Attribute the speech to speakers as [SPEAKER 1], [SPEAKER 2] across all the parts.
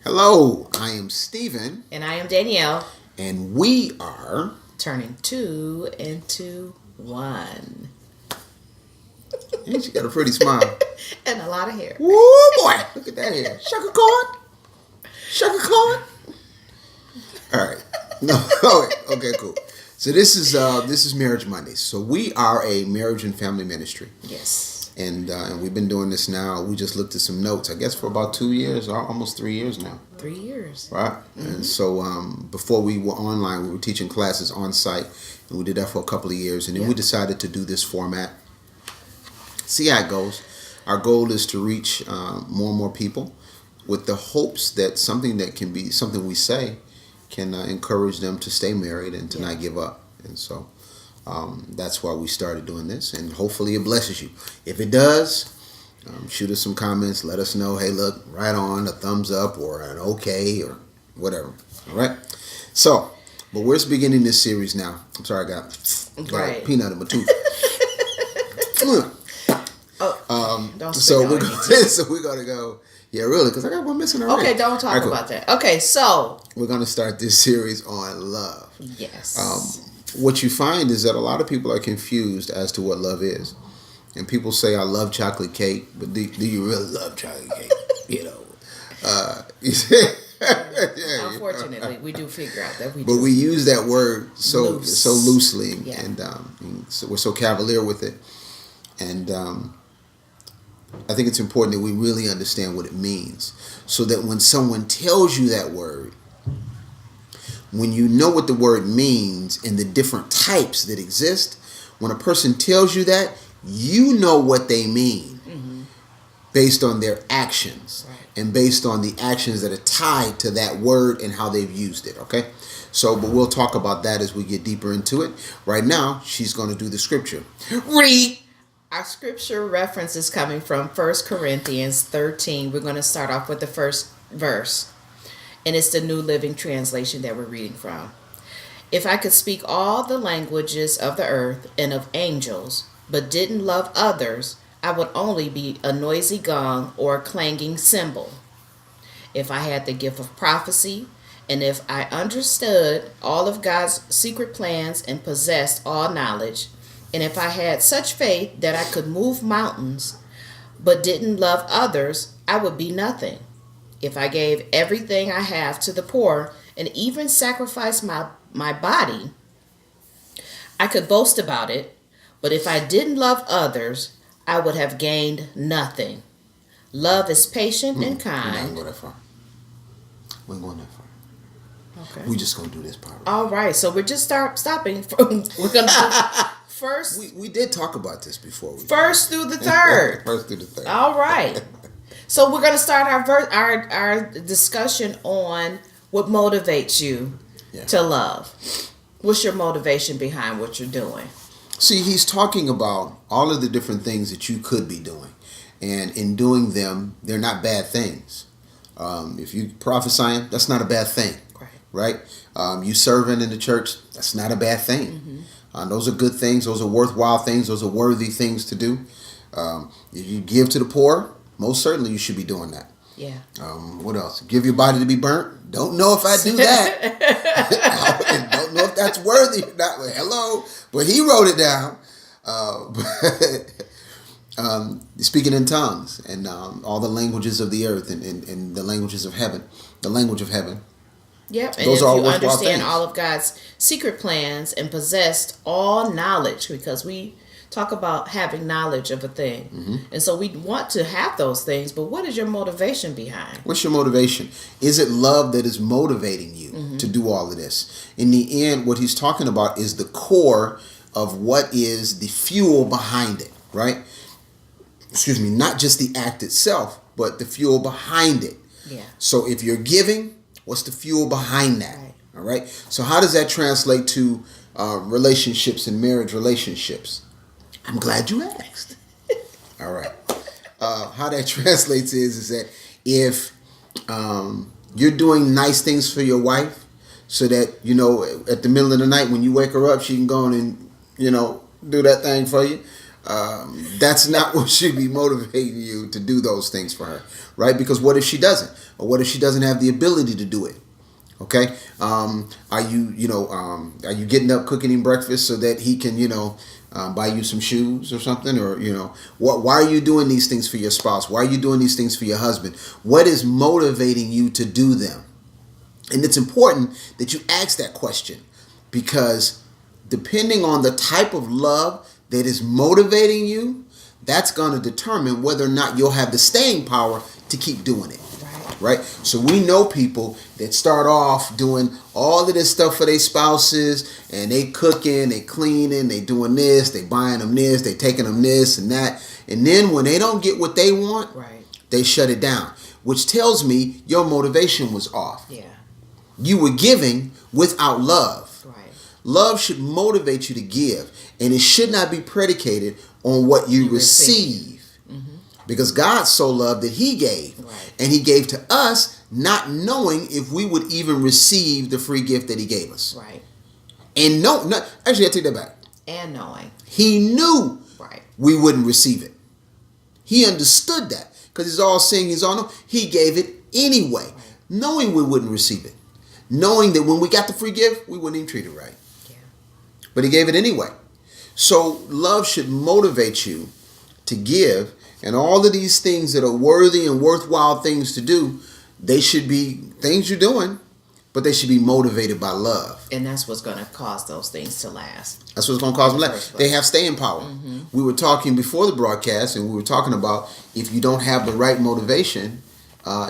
[SPEAKER 1] Hello, I am Stephen.
[SPEAKER 2] And I am Danielle.
[SPEAKER 1] And we are
[SPEAKER 2] turning 2 into 1.
[SPEAKER 1] And she got a pretty smile.
[SPEAKER 2] And a lot of hair.
[SPEAKER 1] Woo boy, look at that hair. Sugar corn. Sugar corn. All right. No. Okay, cool. So this is Marriage Mondays. So we are a marriage and family ministry.
[SPEAKER 2] Yes.
[SPEAKER 1] And we've been doing this now. We just looked at some notes, I guess, for about 2 years, or almost 3 years now.
[SPEAKER 2] 3 years.
[SPEAKER 1] Right. Mm-hmm. And so before we were online, we were teaching classes on site. And we did that for a couple of years. And then we decided to do this format. See how it goes. Our goal is to reach more and more people with the hopes that something that can be something we say can encourage them to stay married and to not give up. And so that's why we started doing this. And hopefully it blesses you. If it does, shoot us some comments. Let us know, hey, look, right on, a thumbs up or an okay or whatever. All right? So, but we're beginning this series now. I'm sorry, I got a peanut in my tooth. So we're gonna go. Yeah, really, because I got one missing already.
[SPEAKER 2] Okay, don't talk about that. Okay, so
[SPEAKER 1] we're gonna start this series on love.
[SPEAKER 2] Yes.
[SPEAKER 1] What you find is that a lot of people are confused as to what love is, and people say, "I love chocolate cake," but do you really love chocolate cake? You know.
[SPEAKER 2] Unfortunately, we do figure out that we
[SPEAKER 1] do. But we use that word so loosely, and so we're so cavalier with it, and I think it's important that we really understand what it means, so that when someone tells you that word, when you know what the word means and the different types that exist, when a person tells you that, you know what they mean based on their actions and based on the actions that are tied to that word and how they've used it, okay? So, but we'll talk about that as we get deeper into it. Right now, she's going to do the scripture. Read!
[SPEAKER 2] Our scripture reference is coming from 1 Corinthians 13. We're going to start off with the first verse. And it's the New Living Translation that we're reading from. If I could speak all the languages of the earth and of angels, but didn't love others, I would only be a noisy gong or a clanging cymbal. If I had the gift of prophecy, and if I understood all of God's secret plans and possessed all knowledge, and if I had such faith that I could move mountains, but didn't love others, I would be nothing. If I gave everything I have to the poor and even sacrificed my body, I could boast about it. But if I didn't love others, I would have gained nothing. Love is patient and kind.
[SPEAKER 1] We ain't going that far. We ain't going that far.
[SPEAKER 2] Okay.
[SPEAKER 1] We just going to do this part.
[SPEAKER 2] All right. So we're just stopping. We're going to first.
[SPEAKER 1] We did talk about this before.
[SPEAKER 2] First through the third.
[SPEAKER 1] First through the third.
[SPEAKER 2] All right. So we're going to start our discussion on what motivates you to love. What's your motivation behind what you're doing?
[SPEAKER 1] See, he's talking about all of the different things that you could be doing. And in doing them, they're not bad things. If you prophesying, that's not a bad thing. Right? You serving in the church, that's not a bad thing. Those are good things. Those are worthwhile things. Those are worthy things to do. If you give to the poor, most certainly you should be doing that.
[SPEAKER 2] Yeah.
[SPEAKER 1] What else? Give your body to be burnt? Don't know if I do that. Don't know if that's worthy or not. Well, hello. But he wrote it down. Speaking in tongues and all the languages of the earth and the languages of heaven. The language of heaven.
[SPEAKER 2] Yep. And those if you understand all of God's secret plans and possessed all knowledge, because we talk about having knowledge of a thing. And so we want to have those things, but what is your motivation behind?
[SPEAKER 1] What's your motivation? Is it love that is motivating you to do all of this? In the end, what he's talking about is the core of what is the fuel behind it, right? Excuse me, not just the act itself, but the fuel behind it.
[SPEAKER 2] Yeah.
[SPEAKER 1] So if you're giving, what's the fuel behind that? Right. All right. So how does that translate to relationships and marriage relationships? I'm glad you asked. All right. How that translates is that if you're doing nice things for your wife so that, you know, at the middle of the night when you wake her up, she can go on and, you know, do that thing for you. That's not what should be motivating you to do those things for her, right? Because what if she doesn't, or what if she doesn't have the ability to do it? Okay, are you getting up cooking him breakfast so that he can buy you some shoes or something, or why are you doing these things for your spouse? Why are you doing these things for your husband? What is motivating you to do them? And it's important that you ask that question, because depending on the type of love that is motivating you, that's going to determine whether or not you'll have the staying power to keep doing it. Right? So we know people that start off doing all of this stuff for their spouses, and they cooking, they cleaning, they doing this, they buying them this, they taking them this and that. And then when they don't get what they want, they shut it down, which tells me your motivation was off.
[SPEAKER 2] Yeah.
[SPEAKER 1] You were giving without love.
[SPEAKER 2] Right.
[SPEAKER 1] Love should motivate you to give, and it should not be predicated on what you receive. Because God so loved that he gave.
[SPEAKER 2] Right.
[SPEAKER 1] And he gave to us not knowing if we would even receive the free gift that he gave us.
[SPEAKER 2] Right.
[SPEAKER 1] And actually, I take that back.
[SPEAKER 2] And knowing.
[SPEAKER 1] He knew we wouldn't receive it. He understood that. Because he's all seeing, he's all knowing. He gave it anyway. Knowing we wouldn't receive it. Knowing that when we got the free gift, we wouldn't even treat it right.
[SPEAKER 2] Yeah.
[SPEAKER 1] But he gave it anyway. So love should motivate you to give. And all of these things that are worthy and worthwhile things to do, they should be things you're doing, but they should be motivated by love.
[SPEAKER 2] And that's what's going to cause those things to last.
[SPEAKER 1] That's what's going to cause them to last. They have staying power.
[SPEAKER 2] Mm-hmm.
[SPEAKER 1] We were talking before the broadcast, and we were talking about if you don't have the right motivation,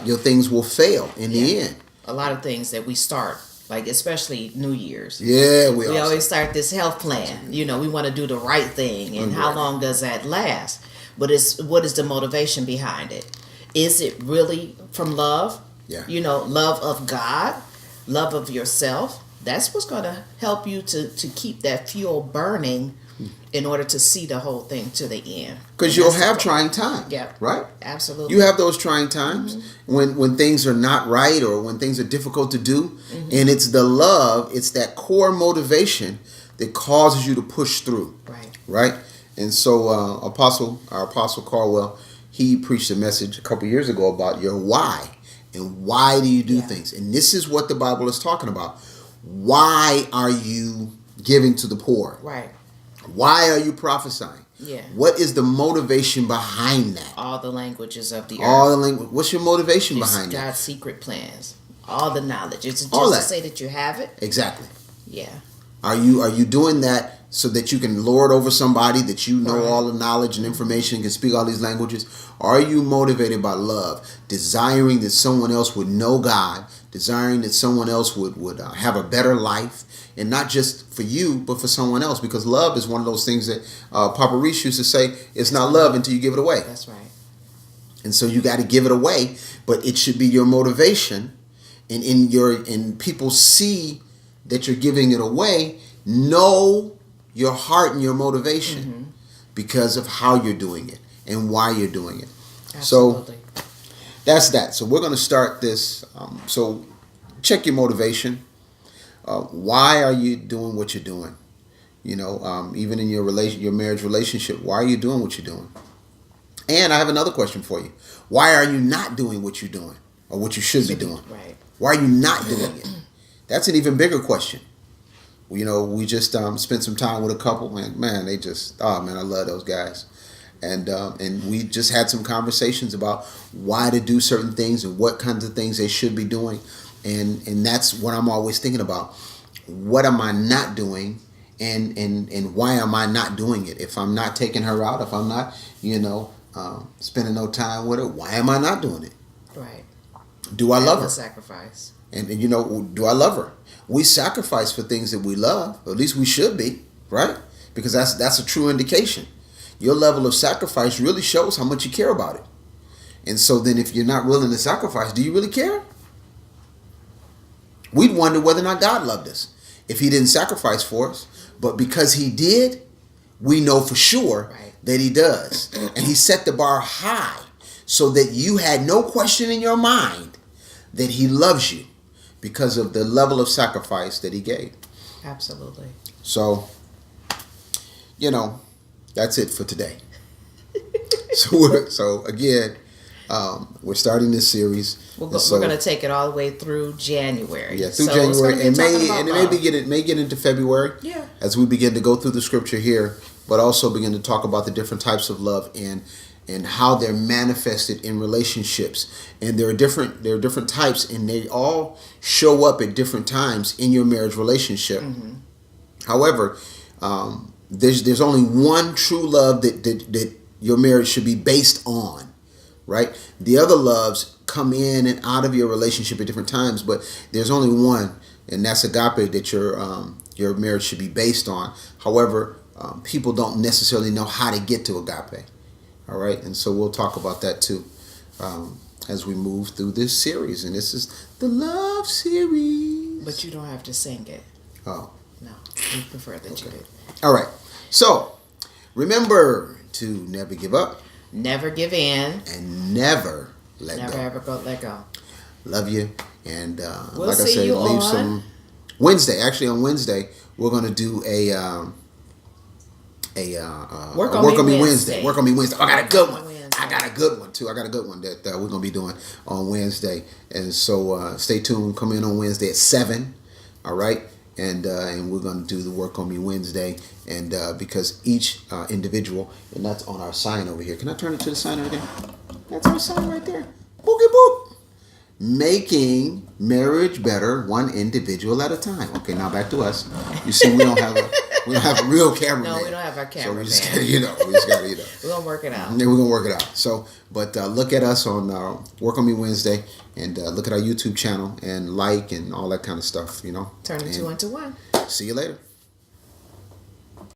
[SPEAKER 1] your things will fail in the end.
[SPEAKER 2] A lot of things that we start, like especially New Year's.
[SPEAKER 1] Yeah,
[SPEAKER 2] we always start this health plan. We want to do the right thing, and how long does that last? But what is the motivation behind it? Is it really from love?
[SPEAKER 1] Yeah.
[SPEAKER 2] Love of God, love of yourself. That's what's going to help you to keep that fuel burning in order to see the whole thing to the end.
[SPEAKER 1] Because you'll have trying times.
[SPEAKER 2] Yeah.
[SPEAKER 1] Right?
[SPEAKER 2] Absolutely.
[SPEAKER 1] You have those trying times when things are not right, or when things are difficult to do. And it's the love, it's that core motivation that causes you to push through. Right? And so our Apostle Caldwell, he preached a message a couple years ago about your why. And why do you do things? And this is what the Bible is talking about. Why are you giving to the poor?
[SPEAKER 2] Right.
[SPEAKER 1] Why are you prophesying?
[SPEAKER 2] Yeah.
[SPEAKER 1] What is the motivation behind that?
[SPEAKER 2] All the languages of the earth.
[SPEAKER 1] All the language. What's your motivation behind that?
[SPEAKER 2] God's secret plans. All the knowledge. It's just
[SPEAKER 1] All that.
[SPEAKER 2] to say that you have it.
[SPEAKER 1] Exactly.
[SPEAKER 2] Yeah.
[SPEAKER 1] Are you doing that so that you can lord over somebody, that you know all the knowledge and information, can speak all these languages? Are you motivated by love, desiring that someone else would know God, desiring that someone else would have a better life, and not just for you, but for someone else? Because love is one of those things that Papa Reese used to say, it's not love until you give it away.
[SPEAKER 2] That's right.
[SPEAKER 1] And so you got to give it away, but it should be your motivation, and people see that you're giving it away. Know your heart and your motivation because of how you're doing it and why you're doing it.
[SPEAKER 2] Absolutely.
[SPEAKER 1] So that's that. So we're going to start this. So check your motivation. Why are you doing what you're doing? Even in your marriage relationship, why are you doing what you're doing? And I have another question for you. Why are you not doing what you're doing, or what you should be doing?
[SPEAKER 2] Right.
[SPEAKER 1] Why are you not doing it? That's an even bigger question. We just spent some time with a couple, and man, I love those guys. And we just had some conversations about why to do certain things and what kinds of things they should be doing. And that's what I'm always thinking about. What am I not doing, and why am I not doing it? If I'm not taking her out, if I'm not, spending no time with her, why am I not doing it?
[SPEAKER 2] Right.
[SPEAKER 1] Do I love her?
[SPEAKER 2] Sacrifice.
[SPEAKER 1] And do I love her? We sacrifice for things that we love, or at least we should be, right? Because that's a true indication. Your level of sacrifice really shows how much you care about it. And so then if you're not willing to sacrifice, do you really care? We'd wonder whether or not God loved us if he didn't sacrifice for us. But because he did, we know for sure that he does. And he set the bar high so that you had no question in your mind that he loves you because of the level of sacrifice that he gave.
[SPEAKER 2] Absolutely.
[SPEAKER 1] So, that's it for today. So again, we're starting this series.
[SPEAKER 2] We're going to take it all the way through January.
[SPEAKER 1] Yeah, through
[SPEAKER 2] so
[SPEAKER 1] January, and
[SPEAKER 2] it
[SPEAKER 1] may get into February.
[SPEAKER 2] Yeah.
[SPEAKER 1] As we begin to go through the scripture here, but also begin to talk about the different types of love and how they're manifested in relationships. And there are different types, and they all show up at different times in your marriage relationship. Mm-hmm. However, there's only one true love that your marriage should be based on, right? The other loves come in and out of your relationship at different times, but there's only one, and that's agape, that your marriage should be based on. However, people don't necessarily know how to get to agape. All right, and so we'll talk about that too as we move through this series, and this is the love series.
[SPEAKER 2] But you don't have to sing it.
[SPEAKER 1] Oh.
[SPEAKER 2] No, we prefer that you did.
[SPEAKER 1] All right, so remember to never give up,
[SPEAKER 2] never give in,
[SPEAKER 1] and never let
[SPEAKER 2] go.
[SPEAKER 1] Love you, and
[SPEAKER 2] we'll
[SPEAKER 1] like I said, leave some Wednesday. Actually, on Wednesday we're going to do a Work on Me Wednesday. Work on Me Wednesday. I got a good one. I got a good one too. I got a good one that we're going to be doing on Wednesday. And so stay tuned. Come in on Wednesday at 7. All right. And we're going to do the Work on Me Wednesday. And because each individual, and that's on our sign over here. Can I turn it to the sign over there? That's our sign right there. Boogie boop. Making marriage better, one individual at a time. Okay, now back to us. You see, we don't have a real cameraman.
[SPEAKER 2] No, we don't have our cameraman.
[SPEAKER 1] So we just gotta,
[SPEAKER 2] We're gonna work it out.
[SPEAKER 1] Yeah, we're gonna work it out. So, but look at us on Work on Me Wednesday, and look at our YouTube channel and like and all that kind of stuff.
[SPEAKER 2] Turn 2 into 1.
[SPEAKER 1] See you later.